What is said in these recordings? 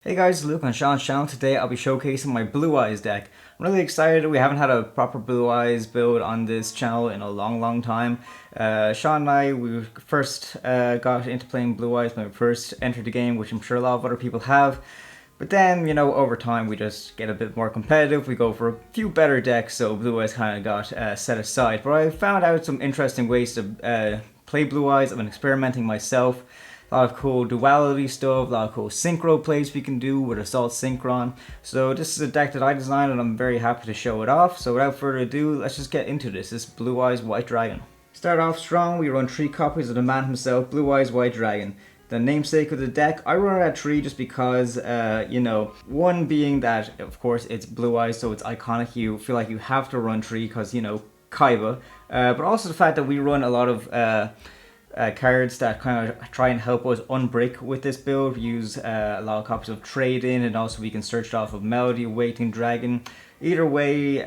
Hey guys, Luke on Sean's channel. Today I'll be showcasing my Blue Eyes deck. I'm really excited. We haven't had a proper Blue Eyes build on this channel in a long time. Sean and I, we first got into playing Blue Eyes when we first entered the game, which I'm sure a lot of other people have. But then, you know, over time we just get a bit more competitive. We go for a few better decks, so Blue Eyes kind of got set aside. But I found out some interesting ways to play Blue Eyes. I've been experimenting myself. A lot of cool Duality stuff, a lot of cool Synchro plays we can do with Assault Synchron. So this is a deck that I designed and I'm very happy to show it off. So without further ado, let's just get into this. This is Blue Eyes White Dragon. Start off strong, we run 3 copies of the man himself, Blue Eyes White Dragon. The namesake of the deck, I run it at 3 just because, you know, one being that, of course, it's Blue Eyes, so it's iconic. You feel like you have to run 3 because, you know, Kaiba. But also the fact that we run a lot of cards that kind of try and help us unbrick with this build. We use a lot of copies of Trade In, and also we can search it off of Melody, Waiting Dragon. Either way,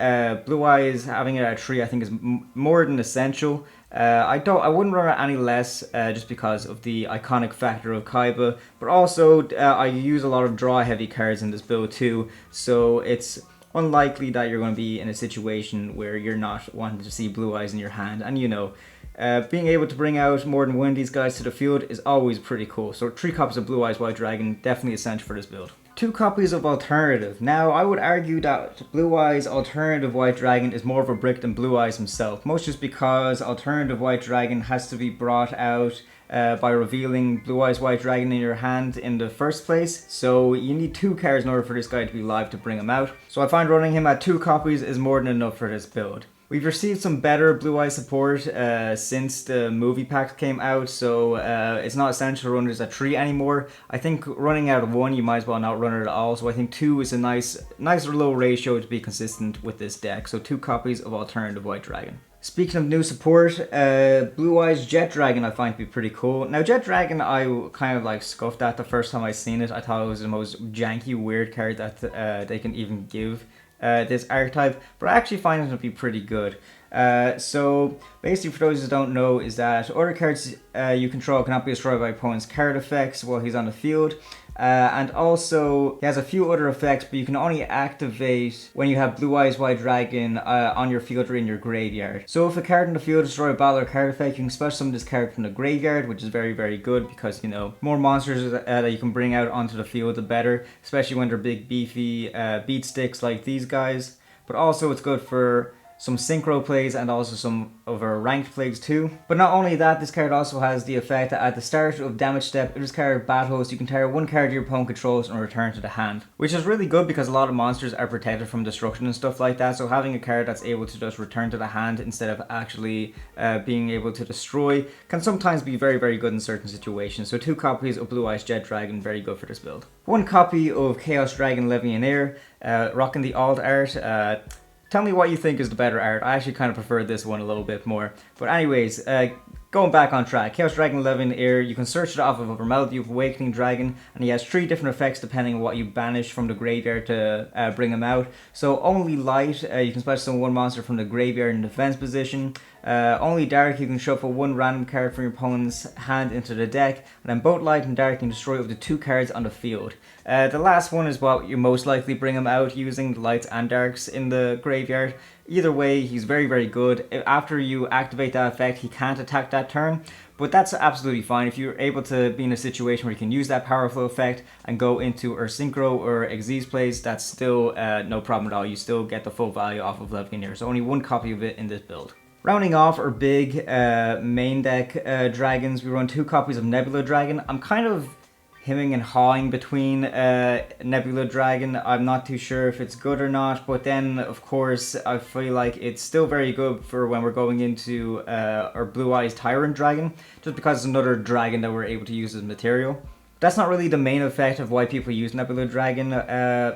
Blue Eyes having it at 3 I think is more than essential. I wouldn't run it any less just because of the iconic factor of Kaiba, but also I use a lot of draw heavy cards in this build too, so it's unlikely that you're going to be in a situation where you're not wanting to see Blue Eyes in your hand. And you know, being able to bring out more than one of these guys to the field is always pretty cool. So 3 copies of Blue Eyes White Dragon, definitely essential for this build. 2 copies of Alternative. Now, I would argue that Blue Eyes Alternative White Dragon is more of a brick than Blue Eyes himself. Most just because Alternative White Dragon has to be brought out by revealing Blue Eyes White Dragon in your hand in the first place. So you need 2 cards in order for this guy to be live to bring him out. So I find running him at 2 copies is more than enough for this build. We've received some better Blue Eyes support since the movie pack came out, so it's not essential to run this at 3 anymore. I think running out of 1, you might as well not run it at all, so I think 2 is a nice low ratio to be consistent with this deck. So 2 copies of Alternative White Dragon. Speaking of new support, Blue Eyes Jet Dragon I find to be pretty cool. Now Jet Dragon I kind of like scuffed at the first time I seen it. I thought it was the most janky weird card that they can even give this archetype, but I actually find it to be pretty good. So basically, for those who don't know, is that other cards you control cannot be destroyed by opponent's card effects while he's on the field. And also, he has a few other effects, but you can only activate when you have Blue Eyes White Dragon on your field or in your graveyard. So if a card in the field destroys a battle or card effect, you can special summon this card from the graveyard, which is very good because, you know, more monsters that you can bring out onto the field, the better, especially when they're big, beefy beat sticks like these guys. But also, it's good for some synchro plays and also some of our ranked plays too. But not only that, this card also has the effect that at the start of damage step, if this card battles, you can target 1 card your opponent controls and return to the hand. Which is really good because a lot of monsters are protected from destruction and stuff like that, so having a card that's able to just return to the hand instead of actually being able to destroy can sometimes be very good in certain situations. So 2 copies of Blue Eyes Jet Dragon, very good for this build. 1 copy of Chaos Dragon Levianeer, rocking the alt art. Tell me what you think is the better art. I actually kind of prefer this one a little bit more. But anyways, going back on track. Chaos Dragon Levianeer, you can search it off of a Melody of Awakening Dragon, and he has 3 different effects depending on what you banish from the graveyard to bring him out. So only light, you can special summon 1 monster from the graveyard in defense position. Only dark, you can shuffle 1 random card from your opponent's hand into the deck, and then both light and dark can destroy up to 2 cards on the field. The last one is what you most likely bring him out using the lights and darks in the graveyard. Either way, he's very good. After you activate that effect, he can't attack that turn, but that's absolutely fine. If you're able to be in a situation where you can use that powerful effect and go into or Synchro or Xyz plays, that's still no problem at all. You still get the full value off of Levianeer, so only 1 copy of it in this build. Rounding off our big main deck dragons, we run 2 copies of Nebula Dragon. I'm kind of hemming and hawing between Nebula Dragon. I'm not too sure if it's good or not, but then of course I feel like it's still very good for when we're going into our Blue Eyes Tyrant Dragon, just because it's another dragon that we're able to use as material. That's not really the main effect of why people use Nebula Dragon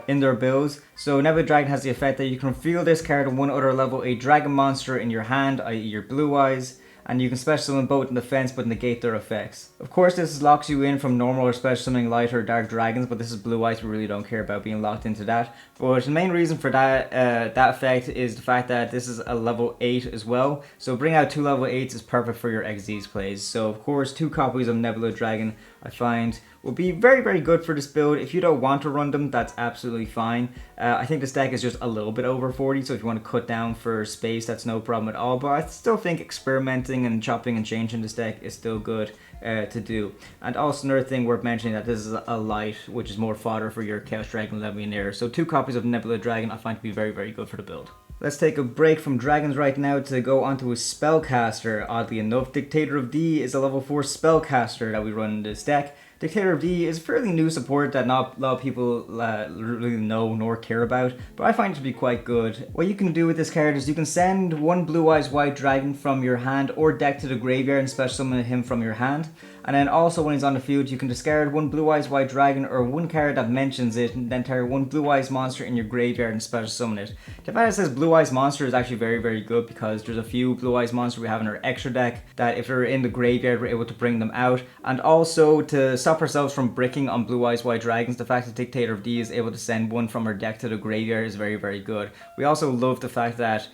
in their builds. So Nebula Dragon has the effect that you can reveal this card and 1 other level 8 dragon monster in your hand, i.e. your Blue Eyes, and you can special summon both in defense but negate their effects. Of course, this locks you in from normal or special summoning light or dark dragons, but this is Blue Eyes, we really don't care about being locked into that. But the main reason for that that effect is the fact that this is a level 8 as well, so bring out 2 level 8s is perfect for your Xyz plays. So of course, 2 copies of Nebula Dragon I find will be very, very good for this build. If you don't want to run them, that's absolutely fine. I think this deck is just a little bit over 40, so if you want to cut down for space, that's no problem at all. But I still think experimenting and chopping and changing this deck is still good to do. And also another thing worth mentioning, that this is a light, which is more fodder for your Chaos Dragon Levianeer. So 2 copies of Nebula Dragon I find to be very, very good for the build. Let's take a break from dragons right now to go onto a spellcaster. Oddly enough, Dictator of D is a level 4 spellcaster that we run in this deck. Dictator of D is a fairly new support that not a lot of people really know nor care about, but I find it to be quite good. What you can do with this card is you can send 1 Blue-Eyes White Dragon from your hand or deck to the graveyard and special summon him from your hand. And then also when he's on the field, you can discard 1 Blue-Eyes White Dragon or 1 card that mentions it, and then target 1 Blue-Eyes monster in your graveyard and special summon it. The fact that it says Blue-Eyes monster is actually very, very good, because there's a few Blue-Eyes monsters we have in our extra deck that if they're in the graveyard, we're able to bring them out. And also to stop ourselves from bricking on Blue-Eyes White Dragons, the fact that Dictator of D is able to send 1 from our deck to the graveyard is very, very good. We also love the fact that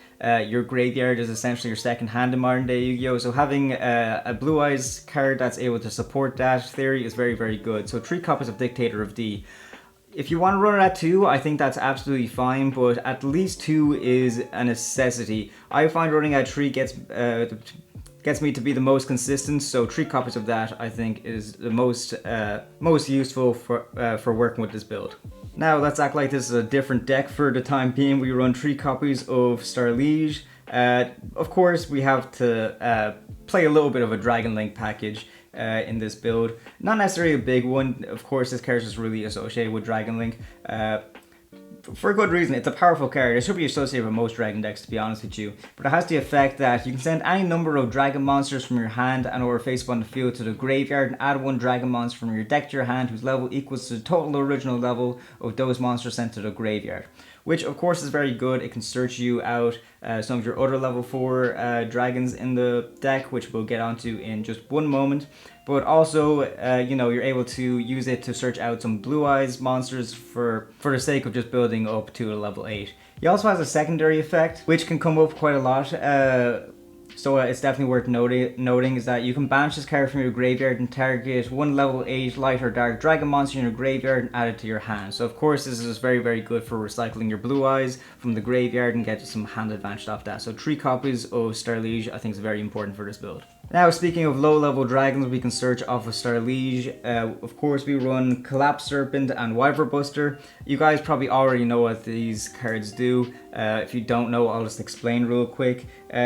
your graveyard is essentially your second hand in modern day Yu-Gi-Oh! So having a Blue Eyes card that's able to support that theory is very, very good. So 3 copies of Dictator of D. If you want to run it at 2, I think that's absolutely fine, but at least 2 is a necessity. I find running at 3 gets me to be the most consistent, so 3 copies of that I think is the most useful for working with this build. Now let's act like this is a different deck for the time being. We run 3 copies of Starliege. Of course we have to play a little bit of a Dragon Link package in this build. Not necessarily a big one, of course this card is really associated with Dragon Link. For a good reason. It's a powerful card. It should be associated with most dragon decks, to be honest with you. But it has the effect that you can send any number of dragon monsters from your hand and or face up on the field to the graveyard, and add 1 dragon monster from your deck to your hand whose level equals to the total original level of those monsters sent to the graveyard. Which of course is very good. It can search you out some of your other level 4 dragons in the deck, which we'll get onto in just one moment. But also, you know, you're able to use it to search out some Blue Eyes monsters for the sake of just building up to a level 8. He also has a secondary effect, which can come up quite a lot. So it's definitely worth noting is that you can banish this card from your graveyard and target 1 level 8 light or dark dragon monster in your graveyard and add it to your hand. So of course this is very, very good for recycling your Blue Eyes from the graveyard and get some hand advantage off that. So 3 copies of Starliege I think is very important for this build. Now speaking of low level dragons we can search off of Starliege. Of course we run Collapserpent and Wyverburster. You guys probably already know what these cards do. If you don't know, I'll just explain real quick.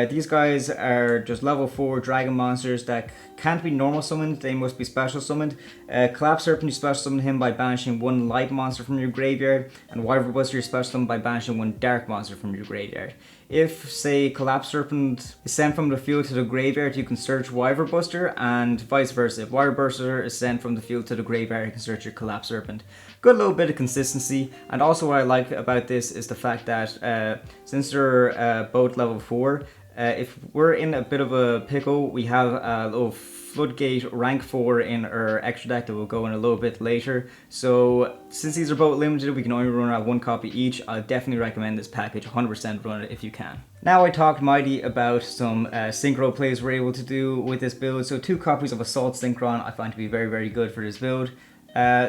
These guys are just level 4 dragon monsters that can't be normal summoned, they must be special summoned. Collapserpent, you special summon him by banishing 1 light monster from your graveyard, and Wyverburster you special summon by banishing 1 dark monster from your graveyard. If, say, Collapserpent is sent from the field to the graveyard, you can search Wyverburster, and vice versa. If Wyverburster is sent from the field to the graveyard, you can search your Collapserpent. Good little bit of consistency, and also what I like about this is the fact that since they're both level 4, if we're in a bit of a pickle, we have a little Floodgate rank 4 in our extra deck that will go in a little bit later. So since these are both limited, we can only run out 1 copy each. I definitely recommend this package, 100% run it if you can. Now I talked mighty about some synchro plays we're able to do with this build. So 2 copies of Assault Synchron I find to be very, very good for this build.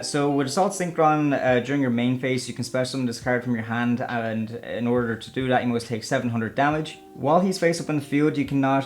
So with Assault Synchron, during your main phase, you can special summon this card from your hand, and in order to do that, you must take 700 damage. While he's face up in the field, you cannot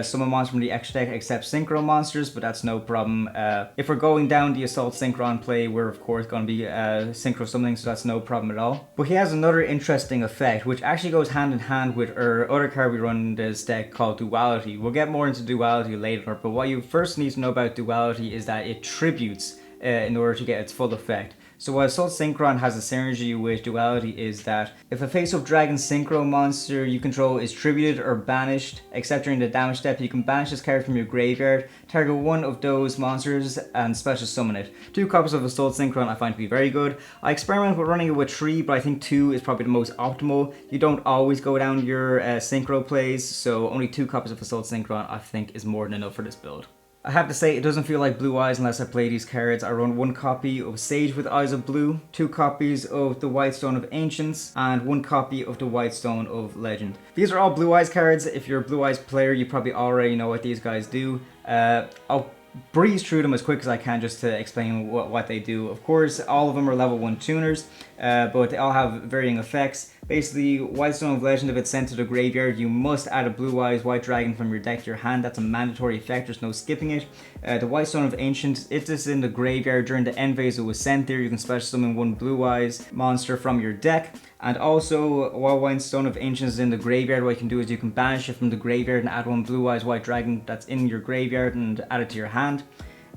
summon monsters from the extra deck except Synchro monsters, but that's no problem. If we're going down the Assault Synchron play, we're of course going to be Synchro summoning, so that's no problem at all. But he has another interesting effect, which actually goes hand in hand with our other card we run in this deck called Duality. We'll get more into Duality later, but what you first need to know about Duality is that it tributes in order to get its full effect. So what Assault Synchron has a synergy with Duality is that if a face-up dragon synchro monster you control is tributed or banished, except during the damage step, you can banish this card from your graveyard, target 1 of those monsters and special summon it. 2 copies of Assault Synchron I find to be very good. I experiment with running it with 3, but I think 2 is probably the most optimal. You don't always go down your synchro plays, so only 2 copies of Assault Synchron I think is more than enough for this build. I have to say, it doesn't feel like Blue Eyes unless I play these cards. I run 1 copy of Sage with Eyes of Blue, 2 copies of the White Stone of Ancients, and 1 copy of the White Stone of Legend. These are all Blue Eyes cards. If you're a Blue Eyes player, you probably already know what these guys do. I'll breeze through them as quick as I can just to explain what they do. Of course, all of them are level 1 tuners, but they all have varying effects. Basically, Whitestone of Legend, if it's sent to the graveyard, you must add a Blue Eyes White Dragon from your deck to your hand. That's a mandatory effect, there's no skipping it. The Whitestone of Ancient, if this is in the graveyard during the end phase it was sent there, you can special summon one Blue Eyes monster from your deck. And also, while Whitestone of Ancient is in the graveyard, what you can do is you can banish it from the graveyard and add one Blue Eyes White Dragon that's in your graveyard and add it to your hand.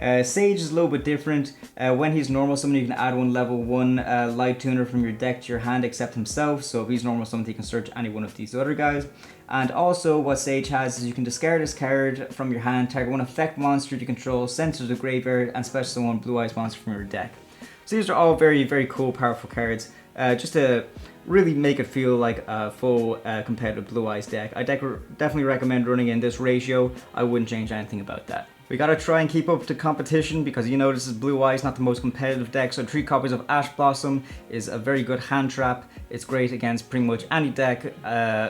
Sage is a little bit different. When he's normal summon, you can add one level 1 light tuner from your deck to your hand except himself. So if he's normal summon, he can search any one of these other guys. And also what Sage has is you can discard this card from your hand, target one effect monster you control, send to the graveyard, and special summon one Blue Eyes monster from your deck. So these are all very, very cool, powerful cards. Just to really make it feel like a full competitive Blue Eyes deck. I definitely recommend running in this ratio. I wouldn't change anything about that. We gotta try and keep up to competition because you know this is Blue Eyes, not the most competitive deck, so 3 copies of Ash Blossom is a very good hand trap. It's great against pretty much any deck,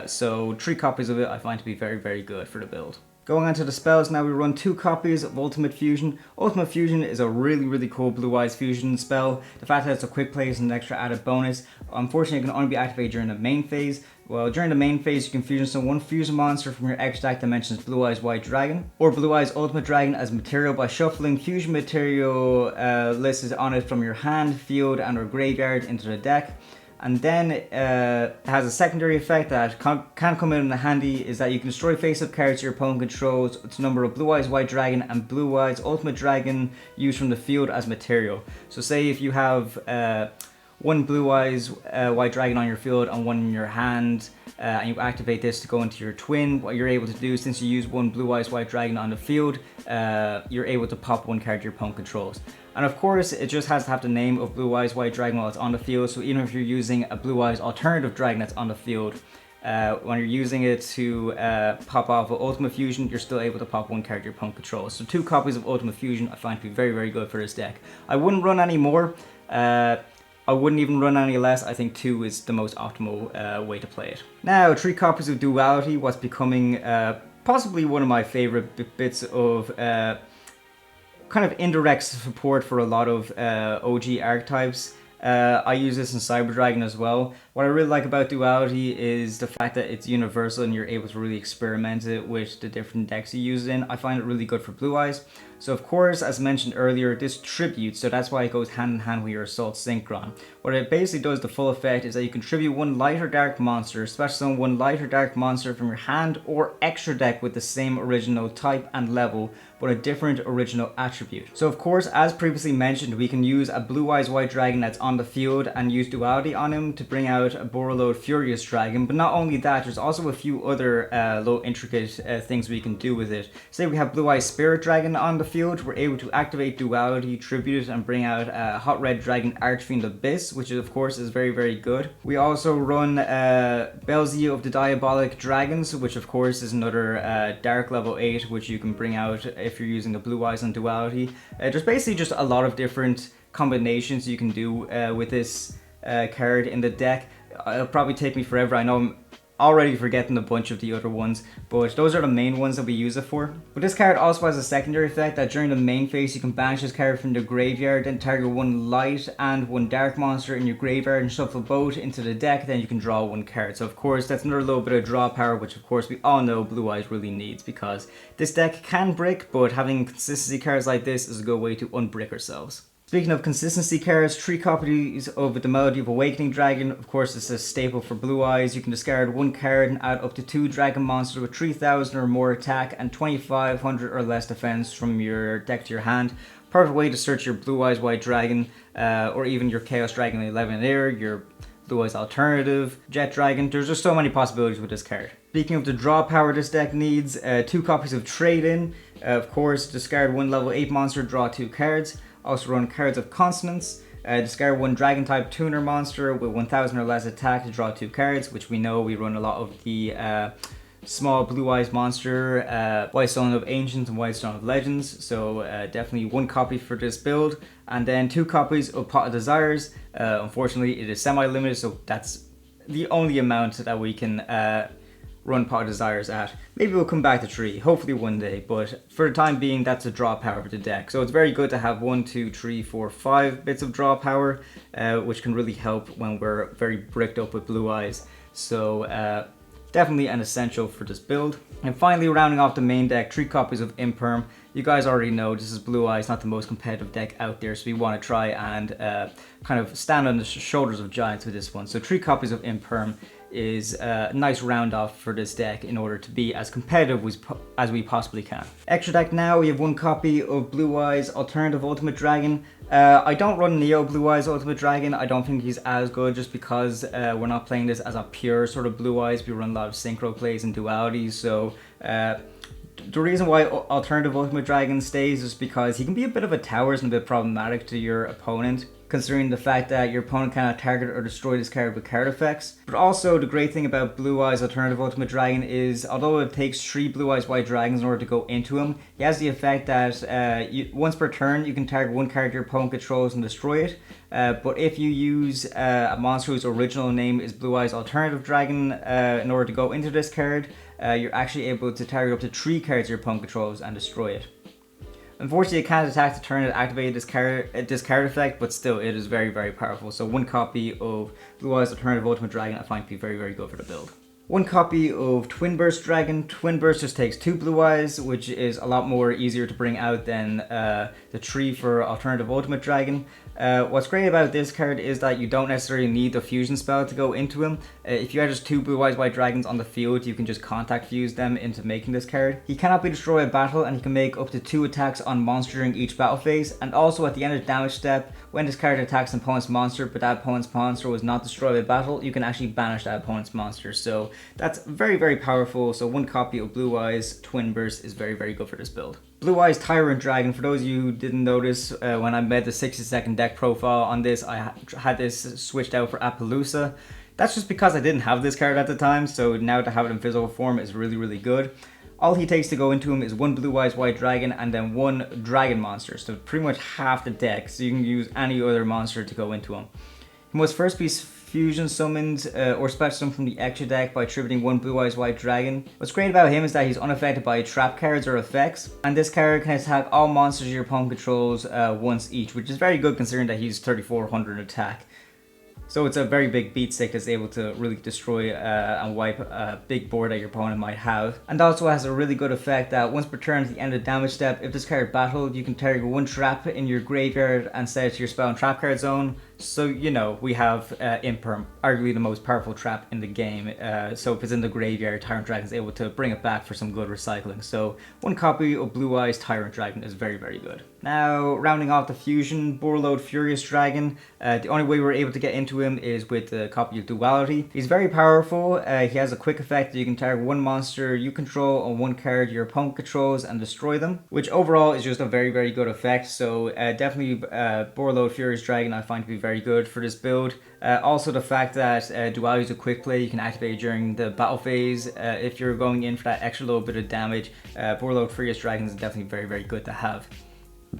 so 3 copies of it I find to be very, very good for the build. Going on to the spells now, we run 2 copies of Ultimate Fusion. Ultimate Fusion is a really, really cool Blue Eyes Fusion spell. The fact that it's a quick play is an extra added bonus. Unfortunately, it can only be activated during the main phase. Well, during the main phase, you can fusion summon one fusion monster from your X deck that mentions Blue Eyes White Dragon, or Blue Eyes Ultimate Dragon as material by shuffling fusion material listed on it from your hand, field, and or graveyard into the deck. And then it has a secondary effect that can come in handy, is that you can destroy face-up cards your opponent controls to number of Blue Eyes White Dragon and Blue Eyes Ultimate Dragon used from the field as material. So say if you have one Blue Eyes White Dragon on your field and one in your hand, and you activate this to go into your twin, what you're able to do, since you use one Blue Eyes White Dragon on the field, you're able to pop one card your opponent controls. And of course, it just has to have the name of Blue Eyes White Dragon while it's on the field, so even if you're using a Blue Eyes alternative dragon that's on the field, when you're using it to pop off of Ultimate Fusion, you're still able to pop one card your opponent controls. So 2 copies of Ultimate Fusion I find to be very, very good for this deck. I wouldn't run any more. I wouldn't even run any less. I think 2 is the most optimal way to play it. Now, 3 copies of Duality, what's becoming possibly one of my favorite bits of kind of indirect support for a lot of OG archetypes. I use this in Cyber Dragon as well. What I really like about Duality is the fact that it's universal and you're able to really experiment it with the different decks you use it in. I find it really good for Blue Eyes. So of course, as mentioned earlier, this tribute, so that's why it goes hand in hand with your Assault Synchron. What it basically does, the full effect, is that you contribute one light or dark monster, special summon one light or dark monster from your hand or extra deck with the same original type and level, but a different original attribute. So of course, as previously mentioned, we can use a Blue Eyes White Dragon that's on the field and use Duality on him to bring out a Borreload Furious Dragon. But not only that, there's also a few other low intricate things we can do with it. Say we have Blue Eyes Spirit Dragon on the field, we're able to activate Duality, tribute it, and bring out Hot Red Dragon Archfiend Abyss, which of course is very, very good. We also run Belzy of the Diabolic Dragons, which of course is another Dark level 8, which you can bring out if you're using the Blue Eyes and Duality. There's basically just a lot of different combinations you can do with this card in the deck. It'll probably take me forever. I know I'm already forgetting a bunch of the other ones, but those are the main ones that we use it for. But this card also has a secondary effect that during the main phase you can banish this card from the graveyard, then target one light and one dark monster in your graveyard and shuffle both into the deck, then you can draw one card. So of course that's another little bit of draw power, which of course we all know Blue Eyes really needs, because this deck can brick, but having consistency cards like this is a good way to unbrick ourselves. Speaking of consistency cards, 3 copies of the Melody of Awakening Dragon. Of course, it's a staple for Blue Eyes. You can discard 1 card and add up to 2 dragon monsters with 3,000 or more attack and 2,500 or less defense from your deck to your hand. Perfect way to search your Blue Eyes White Dragon, or even your Chaos Dragon Levianeer, your Blue Eyes Alternative, Jet Dragon. There's just so many possibilities with this card. Speaking of the draw power this deck needs, 2 copies of Trade-In. Of course, discard 1 level 8 monster, draw 2 cards. Also run cards of Consonance, discard 1 dragon type tuner monster with 1,000 or less attack to draw 2 cards, which we know we run a lot of the small Blue Eyes monster, Whitestone of Ancients and Whitestone of Legends, so definitely 1 copy for this build. And then 2 copies of Pot of Desires. Unfortunately it is semi-limited, so that's the only amount that we can run Pot of Desires at. Maybe we'll come back to 3, hopefully one day, but for the time being, that's the draw power of the deck. So it's very good to have 1, 2, 3, 4, 5 bits of draw power, which can really help when we're very bricked up with Blue Eyes. So definitely an essential for this build. And finally, rounding off the main deck, 3 copies of Imperm. You guys already know this is Blue Eyes, not the most competitive deck out there, so we want to try and kind of stand on the shoulders of giants with this one. So 3 copies of Imperm is a nice round off for this deck in order to be as competitive as we possibly can. Extra deck now, we have 1 copy of Blue Eyes Alternative Ultimate Dragon. I don't run Neo Blue Eyes Ultimate Dragon. I don't think he's as good just because we're not playing this as a pure sort of Blue Eyes. We run a lot of Synchro plays and Duality, so the reason why Alternative Ultimate Dragon stays is because he can be a bit of a towers and a bit problematic to your opponent, considering the fact that your opponent cannot target or destroy this card with card effects. But also, the great thing about Blue Eyes Alternative Ultimate Dragon is, although it takes 3 Blue Eyes White Dragons in order to go into him, he has the effect that once per turn, you can target 1 card your opponent controls and destroy it. But if you use a monster whose original name is Blue Eyes Alternative Dragon in order to go into this card, you're actually able to target up to 3 cards your opponent controls and destroy it. Unfortunately, it can't attack the turn it activated this card effect, but still, it is very, very powerful. So 1 copy of Blue Eyes Alternative Ultimate Dragon I find to be very, very good for the build. 1 copy of Twin Burst Dragon. Twin Burst just takes 2 Blue Eyes, which is a lot more easier to bring out than the 3 for Alternative Ultimate Dragon. What's great about this card is that you don't necessarily need the fusion spell to go into him. If you have just 2 Blue Eyes White Dragons on the field, you can just contact fuse them into making this card. He cannot be destroyed in battle, and he can make up to 2 attacks on monster during each battle phase, and also at the end of the damage step, when this card attacks an opponent's monster but that opponent's monster was not destroyed in battle, you can actually banish that opponent's monster. So that's very, very powerful. So 1 copy of Blue Eyes Twin Burst is very, very good for this build. Blue Eyes Tyrant Dragon. For those of you who didn't notice, when I made the 60-second deck profile on this, I had this switched out for Appaloosa. That's just because I didn't have this card at the time, so now to have it in physical form is really, really good. All he takes to go into him is 1 Blue Eyes White Dragon and then 1 Dragon monster, so pretty much half the deck, so you can use any other monster to go into him. He must first be fusion summoned or special summoned from the extra deck by attributing 1 Blue Eyes White Dragon. What's great about him is that he's unaffected by trap cards or effects, and this card can attack all monsters your opponent controls once each, which is very good considering that he's 3400 attack. So it's a very big beat stick that's able to really destroy and wipe a big board that your opponent might have. And also has a really good effect that once per turn at the end of the damage step, if this card battled, you can target 1 trap in your graveyard and set it to your spell and trap card zone. So, you know, we have Imperm, arguably the most powerful trap in the game. So if it's in the graveyard, Tyrant Dragon is able to bring it back for some good recycling. So 1 copy of Blue Eyes Tyrant Dragon is very, very good. Now, rounding off the fusion, Borreload Furious Dragon. The only way we're able to get into him is with the copy of Duality. He's very powerful. He has a quick effect that you can target 1 monster you control on 1 card your opponent controls and destroy them, which overall is just a very, very good effect. So definitely Borreload Furious Dragon I find to be very good for this build. Also the fact that Duality is a quick play, you can activate it during the battle phase. If you're going in for that extra little bit of damage, Borreload Furious Dragon is definitely very, very good to have.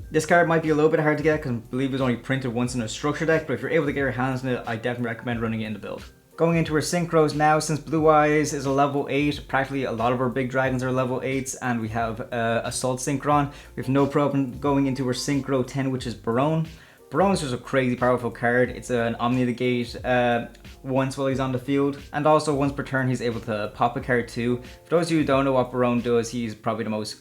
This card might be a little bit hard to get because I believe it was only printed once in a structure deck, but if you're able to get your hands on it, I definitely recommend running it in the build. Going into our synchros now, since Blue Eyes is a level 8, practically a lot of our big dragons are level 8s, and we have Assault Synchron. We have no problem going into our Synchro 10, which is Baronne. Baronne is just a crazy powerful card. It's an Omni-Negate once while he's on the field, and also once per turn he's able to pop a card too. For those of you who don't know what Baronne does, he's probably the most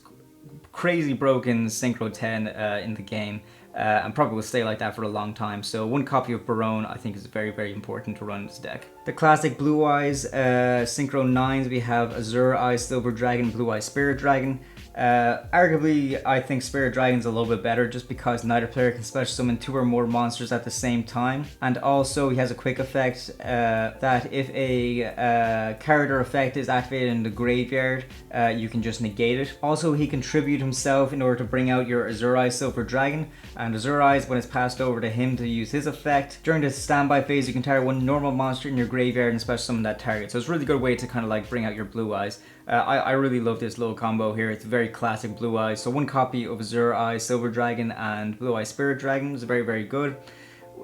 crazy broken Synchro 10 in the game. And probably will stay like that for a long time. So 1 copy of Baronne I think is very, very important to run this deck. The classic Blue Eyes Synchro 9s, we have Azure-Eyes Silver Dragon, Blue Eyes Spirit Dragon. Arguably, I think Spirit Dragon's a little bit better just because neither player can special summon 2 or more monsters at the same time. And also he has a quick effect that if a card or effect is activated in the graveyard, you can just negate it. Also, he can tribute himself in order to bring out your Azure-Eyes Silver Dragon. And Azure-Eyes, when it's passed over to him to use his effect, during the standby phase you can target 1 normal monster in your graveyard and special summon that target. So it's a really good way to kind of like bring out your Blue Eyes. I really love this little combo here. It's very classic Blue Eyes. So 1 copy of Azure-Eyes Silver Dragon and Blue Eyes Spirit Dragon is very, very good.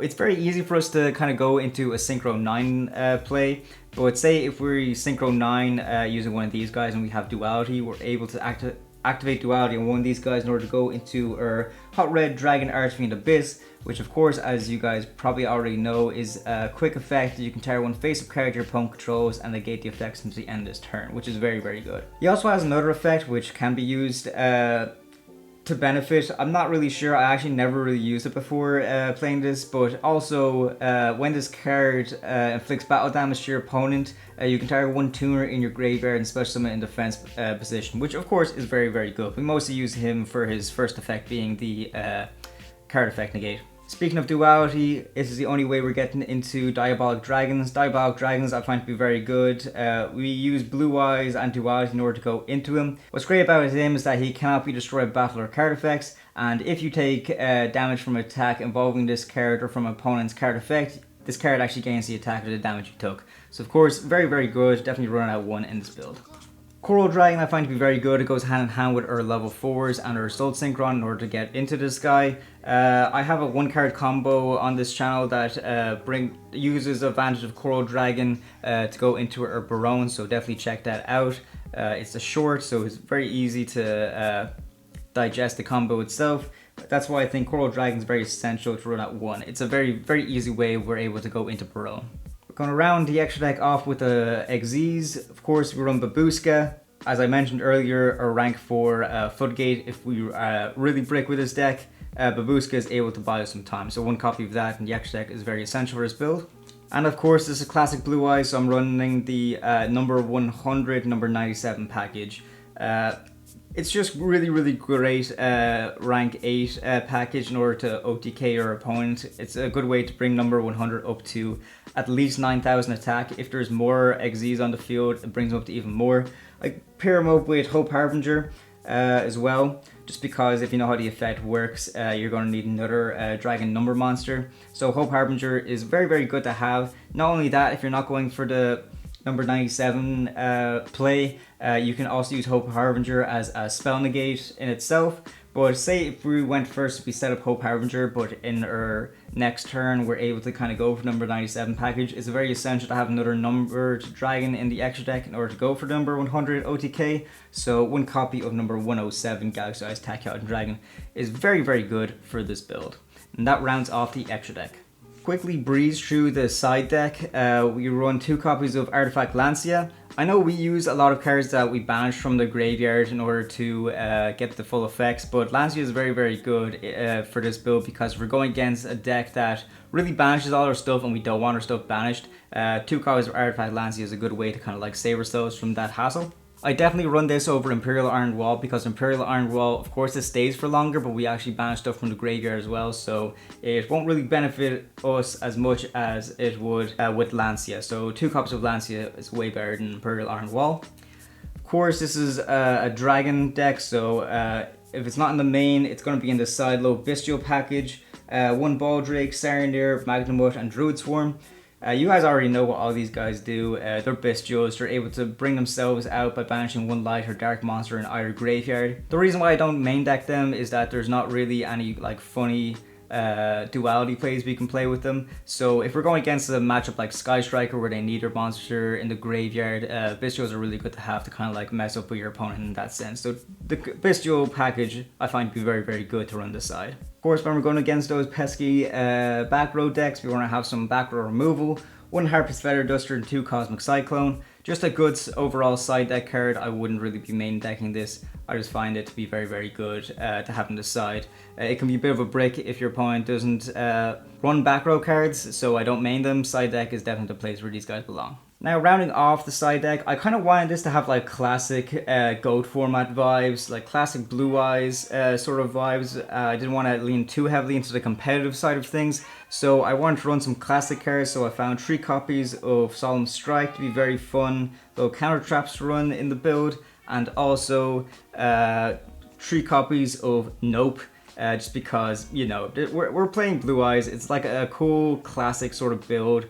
it's very easy for us to kind of go into a Synchro 9 play. But say if we're Synchro 9 using one of these guys and we have Duality, we're able to activate Duality on one of these guys in order to go into our Hot Red Dragon Archfiend Abyss, which of course, as you guys probably already know, is a quick effect. You can target one face-up card your opponent controls and negate the effects until the end of this turn, which is very, very good. He also has another effect which can be used to benefit. I'm not really sure, I actually never really used it before playing this, but also when this card inflicts battle damage to your opponent, you can target one tuner in your graveyard and special summon in defense position, which of course is very, very good. We mostly use him for his first effect being the card effect negate. Speaking of Duality, this is the only way we're getting into Diabolic Dragons. Diabolic Dragons I find to be very good. We use Blue Eyes and Duality in order to go into him. What's great about him is that he cannot be destroyed by battle or card effects, and if you take damage from an attack involving this card or from an opponent's card effect, this card actually gains the attack or the damage you took. So of course, very, very good. Definitely running out one in this build. Coral Dragon I find to be very good. It goes hand in hand with our level 4s and our Soul Synchron in order to get into this guy. I have a 1-card combo on this channel that uses the advantage of Coral Dragon to go into our Baronne, so definitely check that out. It's a short, so it's very easy to digest the combo itself. That's why I think Coral Dragon is very essential to run at 1. It's a very, very easy way we're able to go into Baronne. Going to round the extra deck off with the Xyz. Of course, we run Babushka. As I mentioned earlier, our rank 4 Floodgate, if we really break with this deck, Babushka is able to buy us some time. So 1 copy of that in the extra deck is very essential for this build. And of course, this is a classic Blue Eyes, so I'm running the number 100, number 97 package. It's just really, really great rank 8 package in order to OTK your opponent. It's a good way to bring number 100 up to at least 9,000 attack. If there's more Xyz on the field, it brings them up to even more. I pair him up with Hope Harbinger as well, just because if you know how the effect works, you're going to need another dragon number monster. So Hope Harbinger is very, very good to have. Not only that, if you're not going for the number 97 play, you can also use Hope Harbinger as a spell negate in itself. But say if we went first, we set up Hope Harbinger, but in our next turn we're able to kind of go for number 97 package. It's very essential to have another numbered dragon in the extra deck in order to go for number 100 OTK. So 1 copy of number 107 Galaxy-Eyes Tachyon Dragon is very, very good for this build. And that rounds off the extra deck. Quickly breeze through the side deck. We run 2 copies of Artifact Lancia. I know we use a lot of cards that we banish from the graveyard in order to get the full effects, but Lancia is very, very good for this build because we're going against a deck that really banishes all our stuff and we don't want our stuff banished. 2 copies of Artifact Lancia is a good way to kind of like save ourselves from that hassle. I definitely run this over Imperial Iron Wall because Imperial Iron Wall, of course, it stays for longer, but we actually banish stuff from the graveyard as well, so it won't really benefit us as much as it would with Lancia. So 2 copies of Lancia is way better than Imperial Iron Wall. Of course, this is a dragon deck, so if it's not in the main, it's going to be in the side low Bestial package. 1 Baldrake, Sarenir, Magnamut, and Druid Swarm. You guys already know what all these guys do. They're bestials. They're able to bring themselves out by banishing 1 light or dark monster in either graveyard. The reason why I don't main deck them is that there's not really any like funny duality plays we can play with them. So if we're going against a matchup like Sky Striker where they need their monster in the graveyard, bestials are really good to have to kind of like mess up with your opponent in that sense. So the bestial package I find to be very, very good to run this side. Of course, when we're going against those pesky back row decks, we want to have some back row removal. 1 Harpist Feather Duster and 2 Cosmic Cyclone. Just a good overall side deck card. I wouldn't really be main decking this. I just find it to be very, very good to have on the side. It can be a bit of a brick if your opponent doesn't run back row cards, so I don't main them. Side deck is definitely the place where these guys belong. Now, rounding off the side deck, I kind of wanted this to have like classic GOAT format vibes, like classic Blue Eyes sort of vibes. I didn't want to lean too heavily into the competitive side of things, so I wanted to run some classic cards, so I found 3 copies of Solemn Strike to be very fun, little counter traps to run in the build, and also 3 copies of Nope. Just because, you know, we're playing Blue Eyes, it's like a cool classic sort of build.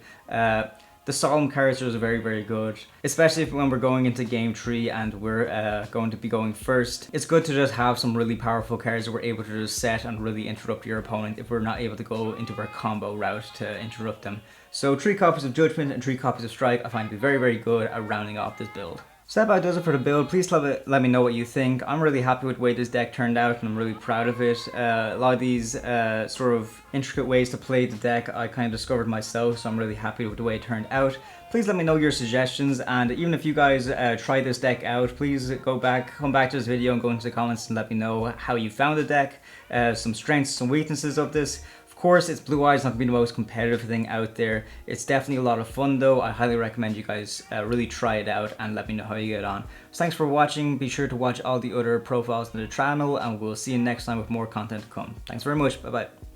The Solemn characters are very, very good, especially when we're going into game 3 and we're going to be going first. It's good to just have some really powerful cards that we're able to just set and really interrupt your opponent if we're not able to go into our combo route to interrupt them. So 3 copies of Judgment and 3 copies of Strike I find to be very, very good at rounding off this build. So that about does it for the build. Please let me know what you think. I'm really happy with the way this deck turned out and I'm really proud of it. A lot of these sort of intricate ways to play the deck I kind of discovered myself, so I'm really happy with the way it turned out. Please let me know your suggestions, and even if you guys try this deck out, please come back to this video and go into the comments and let me know how you found the deck, some strengths, some weaknesses of this. Of course, it's Blue Eyes not going to be the most competitive thing out there. It's definitely a lot of fun though. I highly recommend you guys really try it out and let me know how you get on. So thanks for watching. Be sure to watch all the other profiles on the channel and we'll see you next time with more content to come. Thanks very much. Bye bye.